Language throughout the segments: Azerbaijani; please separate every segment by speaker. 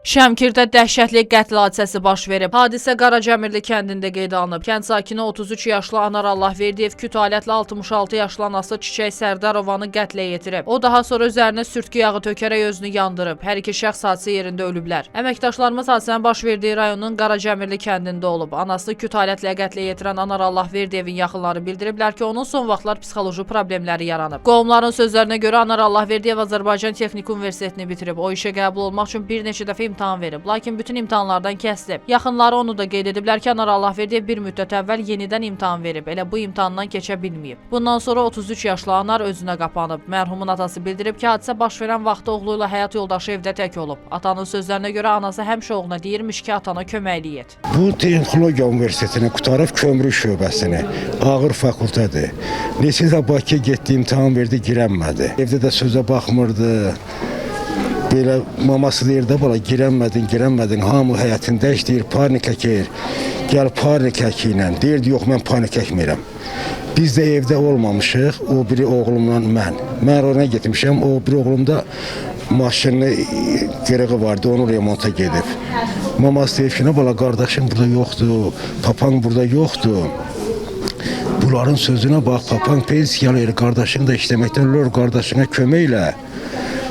Speaker 1: Şəmkirdə dəhşətli qətl hadisəsi baş verib. Hadisə Qaracəmirli kəndində qeydə alınıb. Kənd sakini 33 yaşlı Anar Allahverdiyev küt alətlə 66 yaşlı anası Çiçək Sərdarovanı qətlə yetirib. O daha sonra üzərinə sürtkü yağı tökərək özünü yandırıb. Hər iki şəxs hadisə yerində ölüblər. Əməkdaşlarımız hadisənin baş verdiyi rayonun Qaracəmirli kəndində olub. Anası küt alətlə qətlə yetirən Anar Allahverdiyevin yaxınları bildiriblər ki, onun son vaxtlar psixoloji problemləri yaranıb. Qohumların sözlərinə görə Anar Allahverdiyev Azərbaycan Texnik Universitetini bitirib. O işə qəbul olmaq üçün bir neçə dəfə imtahan verib, lakin bütün imtahanlardan kəsilib. Yaxınları onu da qeyd ediblər ki, Anar Allahverdiyev bir müddət əvvəl yenidən imtahan verib, elə bu imtahandan keçə bilməyib. Bundan sonra 33 yaşlı Anar özünə qapanıb. Mərhumun atası bildirib ki, hadisə baş verən vaxtda oğlu ilə həyat yoldaşı evdə tək olub. Atanın sözlərinə görə anası həmişə oğluna deyirmiş ki, atana köməklik et.
Speaker 2: Bu Texnologiya Universitetini qutarıb kömrü şöbəsini, ağır fakültədir. Neçə də Bakıya getdi, imtahan verdi, girənmədi. Evdə də sözə baxmırdı. Belə maması deyir də, bala girənmədin, hamı həyatında işləyir, panik əkir, gəl panik əki ilə. Deyirdi, yox, mən panik əkmirəm. Biz də evdə olmamışıq, o biri oğlumla mən ona getmişəm, o biri oğlum da maşını qırığı vardı, onu remonta gedib. Maması deyir ki, bala qardaşım burada yoxdur, papan burada yoxdur. Bunların sözünə bax, papan pensiyalı, qardaşın da işləməkdən ölür, qardaşına kömək elə.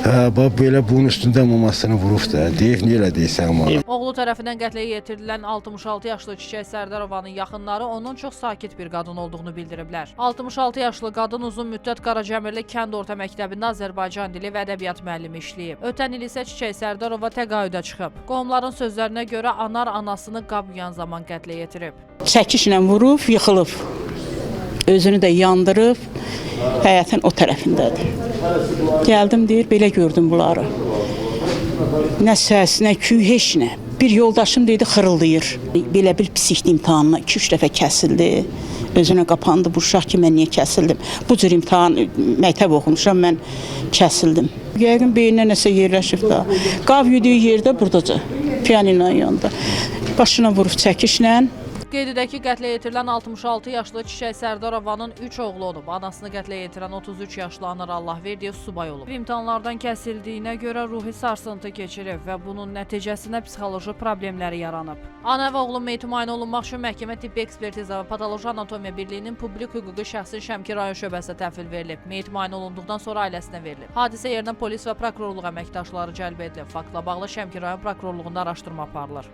Speaker 2: Bax, belə bunun üstündə mamasını vurub da, deyib, niyə elə deyirsən bana?
Speaker 1: Oğlu tərəfindən qətlə yetirilən 66 yaşlı Çiçək Sərdarovanın yaxınları onun çox sakit bir qadın olduğunu bildiriblər. 66 yaşlı qadın uzun müddət Qaracəmirli kənd orta məktəbində Azərbaycan dili və ədəbiyyat müəllimi işləyib. Ötən il isə Çiçək Sərdarova təqaüdə çıxıb. Qohumların sözlərinə görə Anar anasını qab yuyan zaman qətlə yetirib.
Speaker 3: Çəkişlə vurub, yıxılıb. Özünü də yandırıb, həyətin o tərəfindədir. Gəldim deyir, belə gördüm bunları. Nə səs, nə küy, heç nə. Bir yoldaşım deyir, xırıldayır. Belə bir psixli imtahanına 2-3 dəfə kəsildi. Özünə qapandı bu uşaq ki, mən niyə kəsildim? Bu cür imtahan, məktəb oxumuşam, mən kəsildim. Yəqin beyninə nəsə yerləşib da. Qav yediyi yerdə buradaca, piyaninanın yanında. Başına vurub çəkişlə.
Speaker 1: Qeyd edək ki, qətlə yetirilən 66 yaşlı Çiçək Sərdarovanın 3 oğlu olub. Anasını qətlə yetirən 33 yaşlı Anar Allahverdiyev subay olub. İmtahanlardan kəsildiyinə görə ruhi sarsıntı keçirib və bunun nəticəsində psixoloji problemləri yaranıb. Ana və oğlun meyiti müayinə olunmaq üçün məhkəmə tibbi ekspertiza və patoloji anatomiya birliyinin publik hüquqi şəxsin Şəmkir rayon şöbəsinə təhvil verilib. Meyit müayinə olunduqdan sonra ailəsinə verilib. Hadisə yerinə polis və prokurorluq əməkdaşları cəlb edilib. Faktla bağlı Şəmkir rayon prokurorluğunda araşdırma aparılır.